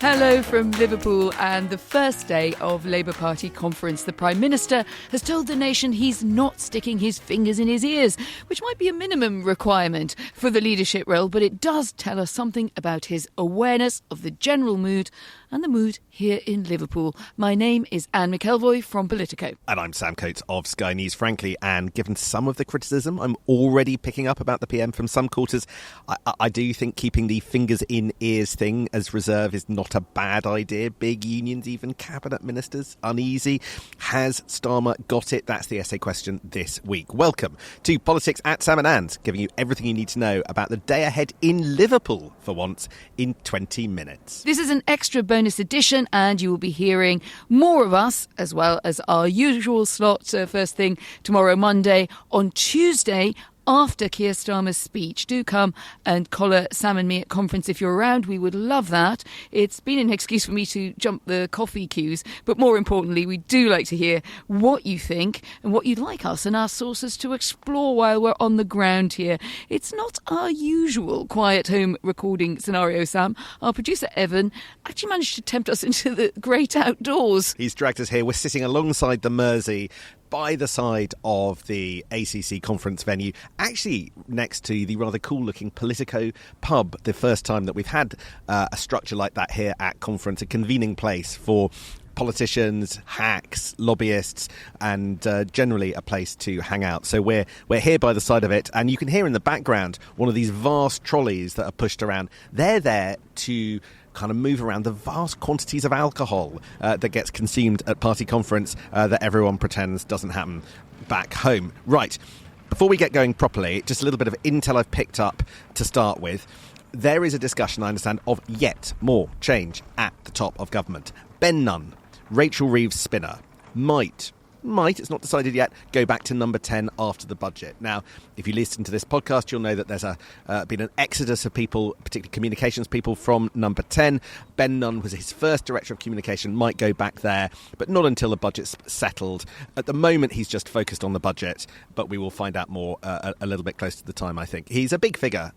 Hello from Liverpool and the first day of Labour Party conference. The Prime Minister has told the nation he's not sticking his fingers in his ears, which might be a minimum requirement for the leadership role, but it does tell us something about his awareness of the general mood and the mood here in Liverpool. My name is Anne McElvoy from Politico. And I'm Sam Coates of Sky News. Frankly, Anne, given some of the criticism I'm already picking up about the PM from some quarters, I do think keeping the fingers in ears thing as reserve is not a bad idea. Big unions, even cabinet ministers, uneasy. Has Starmer got it? That's the essay question this week. Welcome to Politics at Sam and Anne's, giving you everything you need to know about the day ahead in Liverpool for once in 20 minutes. This is an extra bonus edition and you will be hearing more of us as well as our usual slot first thing tomorrow Monday. On Tuesday, after Keir Starmer's speech, do come and collar Sam and me at conference if you're around. We would love that. It's been an excuse for me to jump the coffee queues, but more importantly, we do like to hear what you think and what you'd like us and our sources to explore while we're on the ground here. It's not our usual quiet home recording scenario, Sam. Our producer, Evan, actually managed to tempt us into the great outdoors. He's dragged us here. We're sitting alongside the Mersey, by the side of the ACC conference venue, actually next to the rather cool-looking Politico pub, the first time that we've had a structure like that here at conference, a convening place for politicians, hacks, lobbyists, and generally a place to hang out. So we're here by the side of it, and you can hear in the background one of these vast trolleys that are pushed around. They're there to kind of move around the vast quantities of alcohol that gets consumed at party conference that everyone pretends doesn't happen back home. Right, before we get going properly, just a little bit of intel I've picked up to start with. There is a discussion, I understand, of yet more change at the top of government. Ben Nunn, Rachel Reeves Spinner, might, it's not decided yet, go back to number 10 after the budget. Now, if you listen to this podcast, you'll know that there's been an exodus of people, particularly communications people, from number 10. Ben Nunn was his first director of communication, might go back there, but not until the budget's settled. At the moment, he's just focused on the budget, but we will find out more a little bit closer to the time, I think. He's a big figure,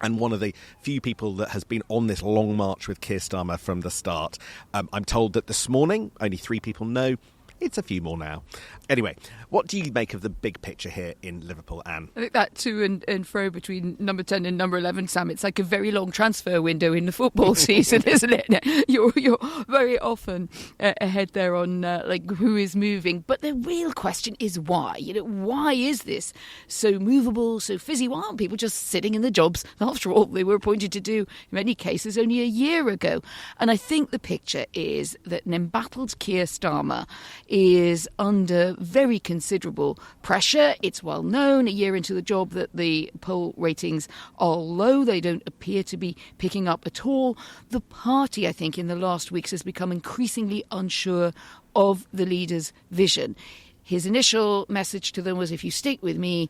and one of the few people that has been on this long march with Keir Starmer from the start. I'm told that this morning, only 3 people know. It's a few more now. Anyway, what do you make of the big picture here in Liverpool, Anne? I think that to and fro between number 10 and number 11, Sam, it's like a very long transfer window in the football season, isn't it? You're very often ahead there on like who is moving. But the real question is why? Why is this so movable, so fizzy? Why aren't people just sitting in the jobs? After all, they were appointed to do, in many cases, only a year ago. And I think the picture is that an embattled Keir Starmer is under very considerable pressure. It's well known a year into the job that the poll ratings are low. They don't appear to be picking up at all. The party, I think, in the last weeks has become increasingly unsure of the leader's vision. His initial message to them was, if you stick with me,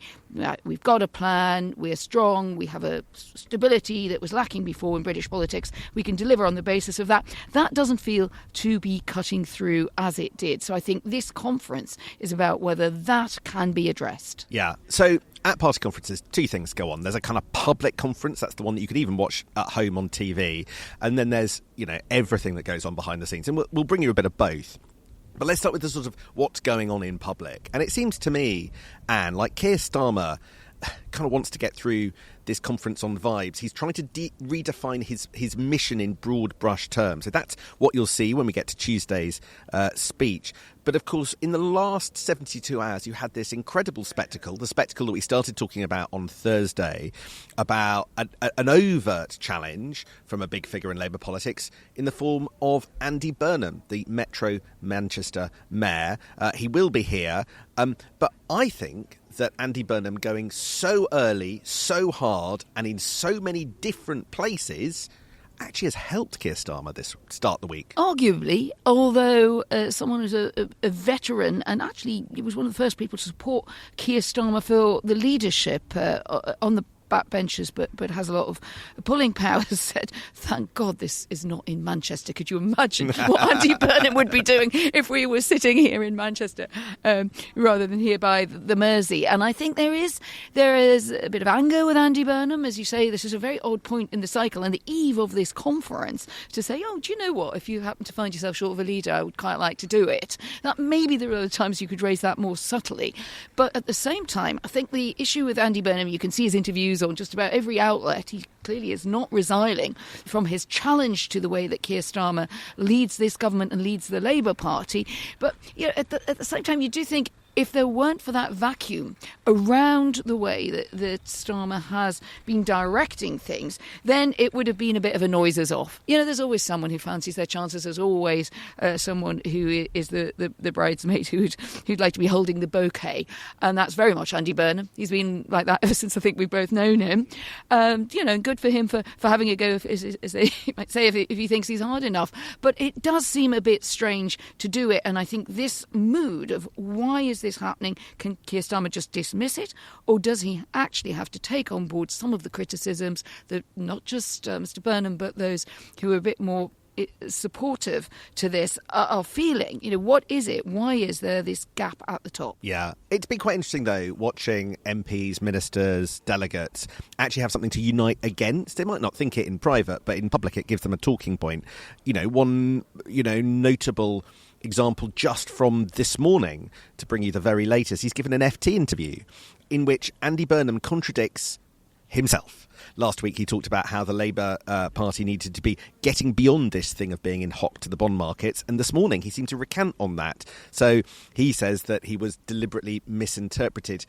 we've got a plan, we're strong, we have a stability that was lacking before in British politics, we can deliver on the basis of that. That doesn't feel to be cutting through as it did. So I think this conference is about whether that can be addressed. Yeah, so at party conferences, 2 things go on. There's a kind of public conference, that's the one that you could even watch at home on TV. And then there's, everything that goes on behind the scenes. And we'll bring you a bit of both. But let's start with the sort of what's going on in public. And it seems to me, Anne, like Keir Starmer kind of wants to get through this conference on vibes. He's trying to redefine his mission in broad brush terms. So that's what you'll see when we get to Tuesday's speech. But of course, in the last 72 hours, you had this incredible spectacle, the spectacle that we started talking about on Thursday, about an overt challenge from a big figure in Labour politics in the form of Andy Burnham, the Metro Manchester mayor. He will be here. But I think that Andy Burnham going so early, so hard, and in so many different places actually has helped Keir Starmer this start the week. Arguably, although someone who's a veteran, and actually he was one of the first people to support Keir Starmer for the leadership on the backbenchers but has a lot of pulling power, said, "Thank God this is not in Manchester. Could you imagine what Andy Burnham would be doing if we were sitting here in Manchester rather than here by the Mersey?" And I think there is a bit of anger with Andy Burnham. As you say, this is a very odd point in the cycle and the eve of this conference to say, "Oh, do you know what? If you happen to find yourself short of a leader, I would quite like to do it." That maybe there are other times you could raise that more subtly. But at the same time, I think the issue with Andy Burnham, you can see his interviews on just about every outlet. He clearly is not resiling from his challenge to the way that Keir Starmer leads this government and leads the Labour Party. But at the same time, you do think, if there weren't for that vacuum around the way that Starmer has been directing things, then it would have been a bit of a noises off. There's always someone who fancies their chances. There's always someone who is the bridesmaid who'd like to be holding the bouquet. And that's very much Andy Burnham. He's been like that ever since I think we've both known him. Good for him for having a go, as they might say, if he thinks he's hard enough. But it does seem a bit strange to do it. And I think this mood of why is this happening? Can Keir Starmer just dismiss it, or does he actually have to take on board some of the criticisms that not just Mr. Burnham but those who are a bit more supportive to this are feeling? What is it? Why is there this gap at the top? Yeah, it's been quite interesting though, watching MPs, ministers, delegates actually have something to unite against. They might not think it in private, but in public it gives them a talking point. One notable example just from this morning, to bring you the very latest, he's given an FT interview in which Andy Burnham contradicts himself. Last week he talked about how the Labour Party needed to be getting beyond this thing of being in hock to the bond markets, and this morning he seemed to recant on that. So he says that he was deliberately misinterpreted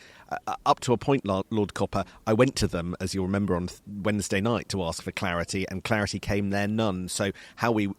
up to a point, Lord Copper. I went to them, as you'll remember, on Wednesday night to ask for clarity, and clarity came there none. So how they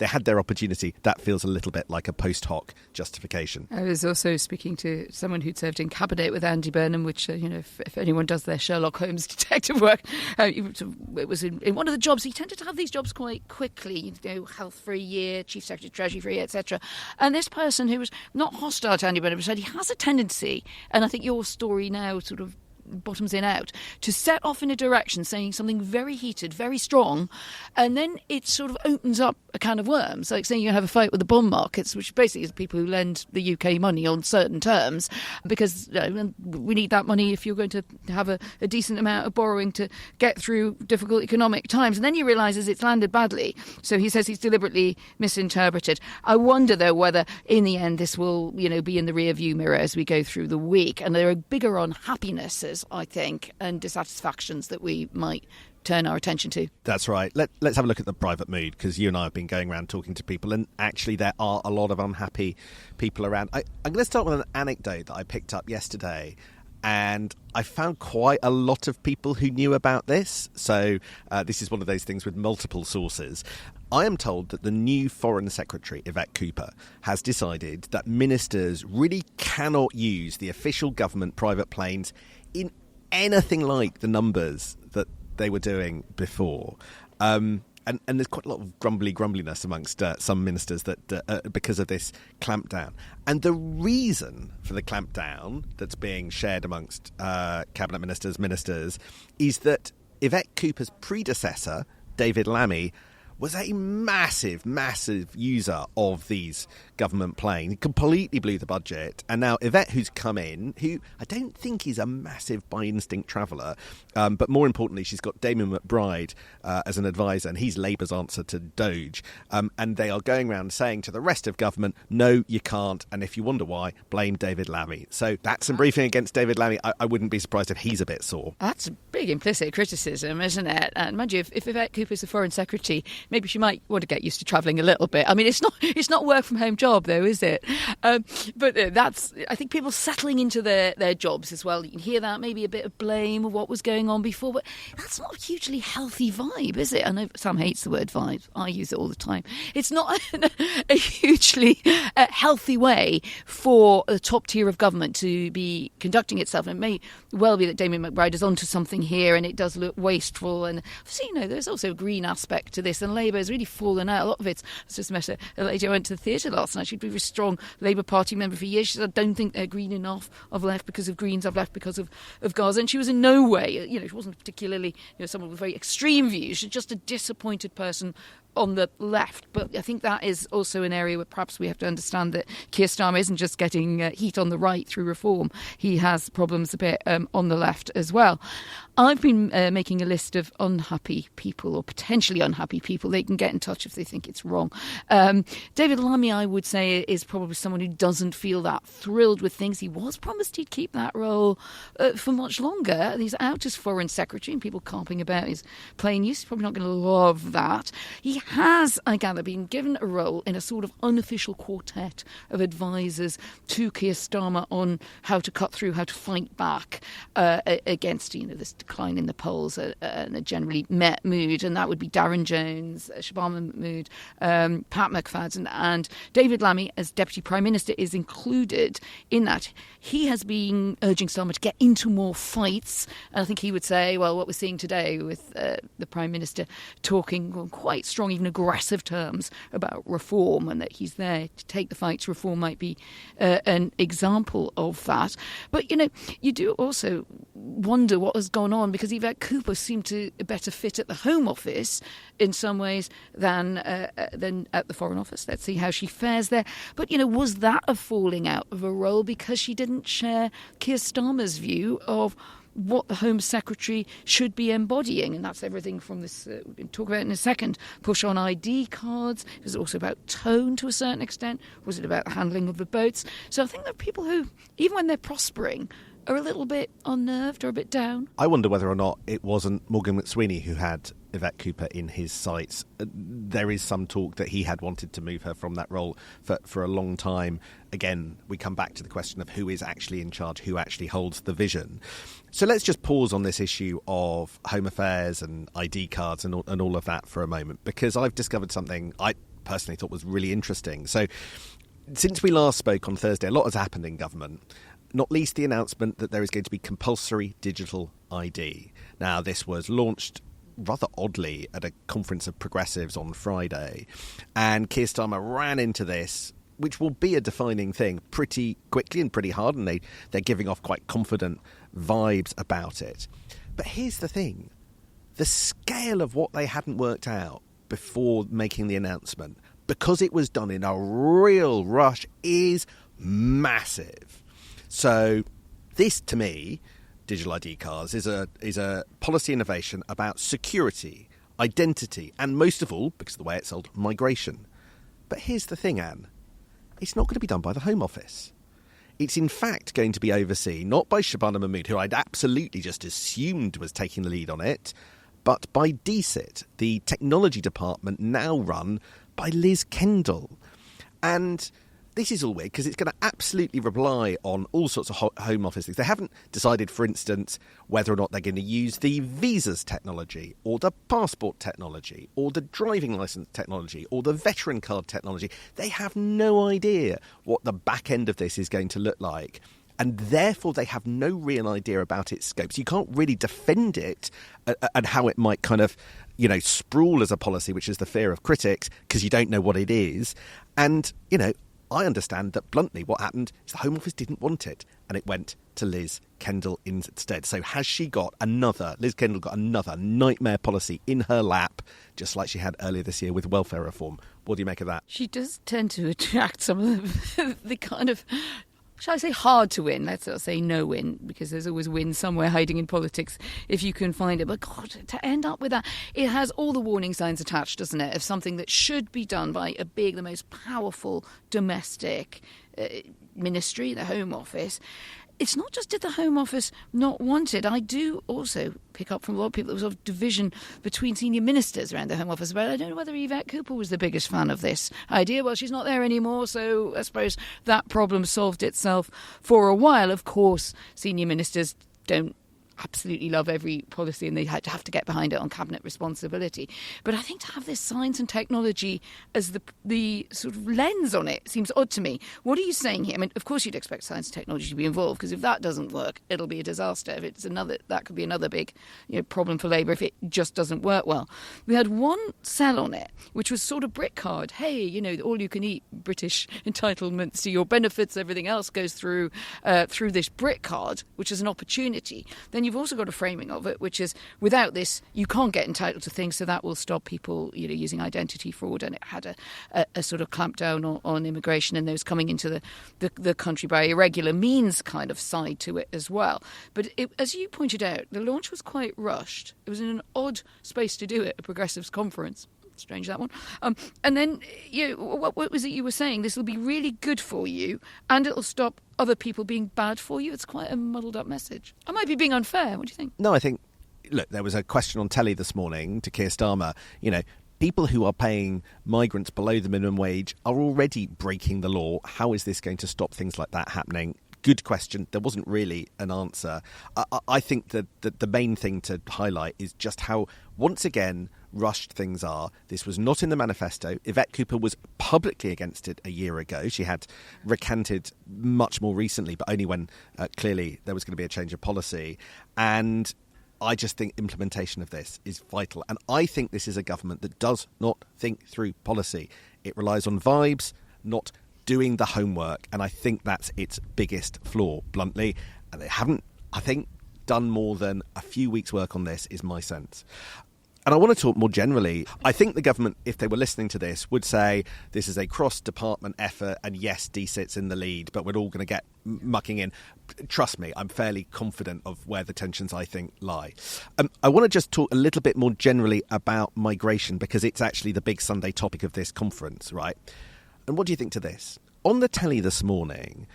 had their opportunity. That feels a little bit like a post hoc justification. I was also speaking to someone who'd served in cabinet with Andy Burnham, which if anyone does their Sherlock Holmes detective work, it was in one of the jobs. He tended to have these jobs quite quickly, health for a year, chief secretary, treasury for a year, etc. And this person, who was not hostile to Andy Burnham, said he has a tendency, and I think your story now sort of bottoms in out, to set off in a direction saying something very heated, very strong, and then it sort of opens up a can of worms, like saying you have a fight with the bond markets, which basically is people who lend the UK money on certain terms, because we need that money if you're going to have a decent amount of borrowing to get through difficult economic times. And then he realises it's landed badly, so he says he's deliberately misinterpreted. I wonder though whether in the end this will be in the rearview mirror as we go through the week, and there are bigger unhappinesses, I think, and dissatisfactions that we might turn our attention to. That's right. Let's have a look at the private mood, because you and I have been going around talking to people, and actually there are a lot of unhappy people around. I'm going to start with an anecdote that I picked up yesterday, and I found quite a lot of people who knew about this. So this is one of those things with multiple sources. I am told that the new Foreign Secretary, Yvette Cooper, has decided that ministers really cannot use the official government private planes in anything like the numbers that they were doing before. And there's quite a lot of grumbliness amongst some ministers that because of this clampdown. And the reason for the clampdown that's being shared amongst cabinet ministers is that Yvette Cooper's predecessor, David Lammy, was a massive user of these government planes. He completely blew the budget. And now Yvette, who's come in, who I don't think is a massive by instinct traveller, but more importantly, she's got Damon McBride as an advisor, and he's Labour's answer to Doge. And they are going around saying to the rest of government, no, you can't. And if you wonder why, blame David Lammy. So that's some briefing against David Lammy. I wouldn't be surprised if he's a bit sore. That's a big implicit criticism, isn't it? And mind you, if Yvette Cooper's the Foreign Secretary, maybe she might want to get used to travelling a little bit. I mean, it's not work from home job though, is it? But that's, I think, people settling into their jobs as well. You can hear that, maybe a bit of blame of what was going on before, but that's not a hugely healthy vibe, is it? I know Sam hates the word vibe. I use it all the time. It's not a hugely healthy way for the top tier of government to be conducting itself. And it may well be that Damien McBride is onto something here, and it does look wasteful. And so, there's also a green aspect to this, and Labour has really fallen out. A lot of it's, I just met a lady I went to the theatre last person. She'd be a very strong Labour Party member for years. She said, I don't think they're green enough. I've left because of Greens. I've left because of Gaza. And she was in no way, she wasn't particularly, someone with very extreme views. She's just a disappointed person on the left. But I think that is also an area where perhaps we have to understand that Keir Starmer isn't just getting heat on the right through reform. He has problems a bit on the left as well. I've been making a list of unhappy people or potentially unhappy people. They can get in touch if they think it's wrong. David Lammy, I would say, is probably someone who doesn't feel that thrilled with things. He was promised he'd keep that role for much longer. He's out as Foreign Secretary and people carping about his plain use. He's probably not going to love that. He has, I gather, been given a role in a sort of unofficial quartet of advisors to Keir Starmer on how to cut through, how to fight back against, this decline in the polls and a generally met mood. And that would be Darren Jones, Shabana Mahmood, Pat McFadden, and David Lammy as Deputy Prime Minister is included in that. He has been urging Starmer to get into more fights. And I think he would say, well, what we're seeing today with the Prime Minister talking on quite strong, even aggressive terms about reform, and that he's there to take the fights. Reform might be an example of that. But, you do also wonder what has gone on, because Yvette Cooper seemed to better fit at the Home Office in some ways than at the Foreign Office. Let's see how she fares there. But, was that a falling out of a role because she didn't share Keir Starmer's view of what the Home Secretary should be embodying? And that's everything from this, we can talk about in a second, push on ID cards. It was also about tone to a certain extent. Was it about the handling of the boats? So I think there are people who, even when they're prospering, are a little bit unnerved or a bit down. I wonder whether or not it wasn't Morgan McSweeney who had Yvette Cooper in his sights. There is some talk that he had wanted to move her from that role for a long time. Again, we come back to the question of who is actually in charge, who actually holds the vision. So let's just pause on this issue of Home Affairs and ID cards and all of that for a moment, because I've discovered something I personally thought was really interesting. So since we last spoke on Thursday, a lot has happened in government. Not least the announcement that there is going to be compulsory digital ID. Now, this was launched rather oddly at a conference of progressives on Friday, and Keir Starmer ran into this, which will be a defining thing, pretty quickly and pretty hard, and they're giving off quite confident vibes about it. But here's the thing. The scale of what they hadn't worked out before making the announcement, because it was done in a real rush, is massive. So this, to me, digital ID cards, is a policy innovation about security, identity, and most of all, because of the way it's sold, migration. But here's the thing, Anne. It's not going to be done by the Home Office. It's in fact going to be overseen not by Shabana Mahmood, who I'd absolutely just assumed was taking the lead on it, but by DCIT, the technology department now run by Liz Kendall. And this is all weird because it's going to absolutely rely on all sorts of Home Office things. They haven't decided, for instance, whether or not they're going to use the visas technology or the passport technology or the driving licence technology or the veteran card technology. They have no idea what the back end of this is going to look like. And therefore, they have no real idea about its scope. So you can't really defend it and how it might kind of, sprawl as a policy, which is the fear of critics, because you don't know what it is. And, I understand that bluntly what happened is the Home Office didn't want it and it went to Liz Kendall instead. So has Liz Kendall got another nightmare policy in her lap, just like she had earlier this year with welfare reform? What do you make of that? She does tend to attract some of the kind of, shall I say, hard to win. Let's not say no win, because there's always win somewhere hiding in politics if you can find it. But God, to end up with that, it has all the warning signs attached, doesn't it, of something that should be done by the most powerful domestic ministry, the Home Office. It's not just did the Home Office not want it. I do also pick up from a lot of people there was a division between senior ministers around the Home Office. But I don't know whether Yvette Cooper was the biggest fan of this idea. Well, she's not there anymore, so I suppose that problem solved itself for a while. Of course, senior ministers don't absolutely love every policy and they have to get behind it on cabinet responsibility. But I think to have this science and technology as the sort of lens on it seems odd to me. What are you saying here? I mean, of course you'd expect science and technology to be involved, because if that doesn't work, it'll be a disaster. If it's that could be another big problem for Labour if it just doesn't work well. We had one sell on it, which was sort of brick card. Hey, all you can eat British entitlements to your benefits, everything else goes through this brick card, which is an opportunity. Then you've also got a framing of it, which is without this, you can't get entitled to things, so that will stop people using identity fraud. And it had a sort of clampdown on immigration and those coming into the country by irregular means kind of side to it as well. But as you pointed out, the launch was quite rushed. It was in an odd space to do it, a Progressives conference. Strange, that one. And then, what was it you were saying? This will be really good for you and it'll stop other people being bad for you. It's quite a muddled up message. I might be being unfair. What do you think? No, I think, look, there was a question on telly this morning to Keir Starmer. People who are paying migrants below the minimum wage are already breaking the law. How is this going to stop things like that happening? Good question. There wasn't really an answer. I think that the main thing to highlight is just how, once again, rushed things are. This was not in the manifesto. Yvette Cooper was publicly against it a year ago. She had recanted much more recently, but only when clearly there was going to be a change of policy. And I just think implementation of this is vital. And I think this is a government that does not think through policy. It relies on vibes, not doing the homework. And I think that's its biggest flaw, bluntly. And they haven't, I think, done more than a few weeks' work on this, is my sense. And I want to talk more generally. I think the government, if they were listening to this, would say this is a cross-department effort and yes, DSIT's in the lead, but we're all going to get mucking in. Trust me, I'm fairly confident of where the tensions, I think, lie. I want to just talk a little bit more generally about migration, because it's actually the big Sunday topic of this conference, right? And what do you think to this? On the telly this morning,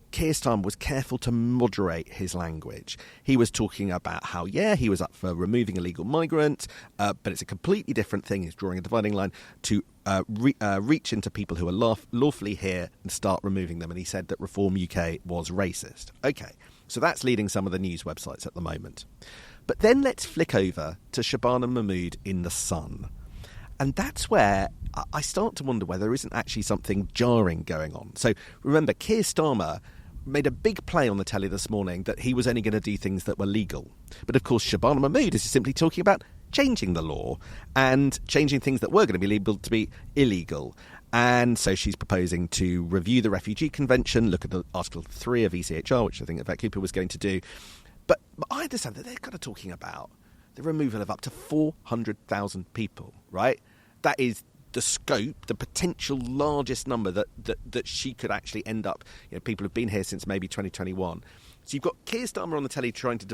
Keir Starmer was careful to moderate his language. He was talking about how, he was up for removing illegal migrants, but it's a completely different thing. He's drawing a dividing line to reach into people who are lawfully here and start removing them. And he said that Reform UK was racist. OK, so that's leading some of the news websites at the moment. But then let's flick over to Shabana Mahmood in The Sun. And that's where I start to wonder whether there isn't actually something jarring going on. So remember, Keir Starmer made a big play on the telly this morning that he was only going to do things that were legal. But of course, Shabana Mahmood is simply talking about changing the law and changing things that were going to be legal to be illegal. And so she's proposing to review the Refugee Convention, look at the Article 3 of ECHR, which I think Yvette Cooper was going to do. But I understand that they're kind of talking about the removal of up to 400,000 people, right? That is the scope, the potential largest number that she could actually end up. People have been here since maybe 2021. So you've got Keir Starmer on the telly trying to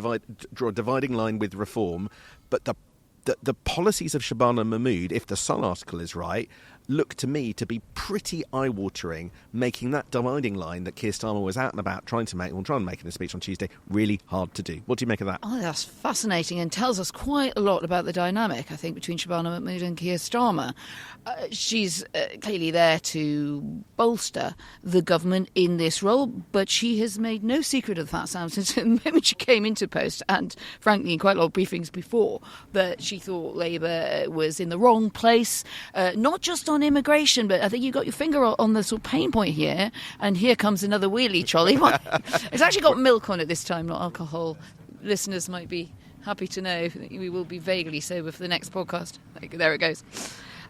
draw a dividing line with reform, but the policies of Shabana Mahmood, if the Sun article is right, look to me to be pretty eye-watering, making that dividing line that Keir Starmer was out and about trying to make in a speech on Tuesday really hard to do. What do you make of that? Oh, that's fascinating and tells us quite a lot about the dynamic, I think, between Shabana Mahmood and Keir Starmer. She's clearly there to bolster the government in this role, but she has made no secret of that, Sam, since the moment she came into post, and frankly in quite a lot of briefings before, that she thought Labour was in the wrong place, not just on immigration, but I think you got your finger on the sort of pain point here, and here comes another wheelie trolley. It's actually got milk on it this time, not alcohol. Listeners might be happy to know that we will be vaguely sober for the next podcast. There it goes.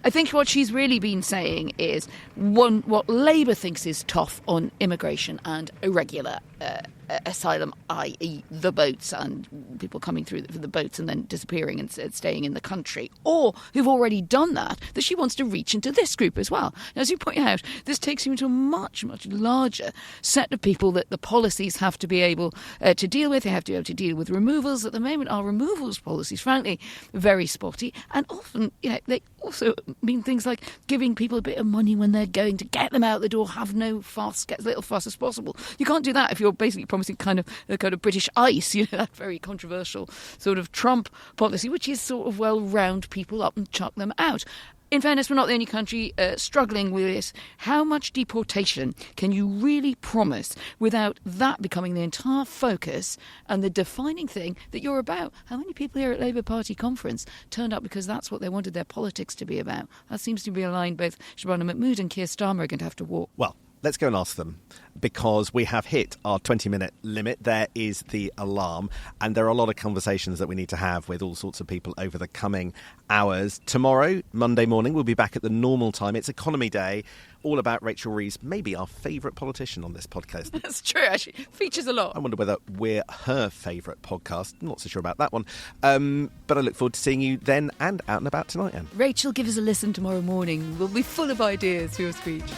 I think what she's really been saying is what Labour thinks is tough on immigration and irregular asylum, i.e. the boats and people coming through the boats and then disappearing and staying in the country, or who've already done that she wants to reach into this group as well. Now, as you point out, this takes you into a much, much larger set of people that the policies have to be able to deal with. They have to be able to deal with removals. At the moment, our removals policies, frankly, very spotty, and often they also mean things like giving people a bit of money when they're going to get them out the door, have no fuss, get as little fuss as possible. You can't do that if you're basically promising kind of British ice, that very controversial sort of Trump policy, which is sort of, well, round people up and chuck them out. In fairness, we're not the only country struggling with this. How much deportation can you really promise without that becoming the entire focus and the defining thing that you're about? How many people here at Labour Party conference turned up because that's what they wanted their politics to be about? That seems to be a line both Shabana Mahmood and Keir Starmer are going to have to walk. Well, let's go and ask them, because we have hit our 20-minute limit. There is the alarm, and there are a lot of conversations that we need to have with all sorts of people over the coming hours. Tomorrow, Monday morning, we'll be back at the normal time. It's Economy Day, all about Rachel Reeves, maybe our favourite politician on this podcast. That's true, actually. Features a lot. I wonder whether we're her favourite podcast. I'm not so sure about that one. But I look forward to seeing you then and out and about tonight, Anne. Rachel, give us a listen tomorrow morning. We'll be full of ideas for your speech.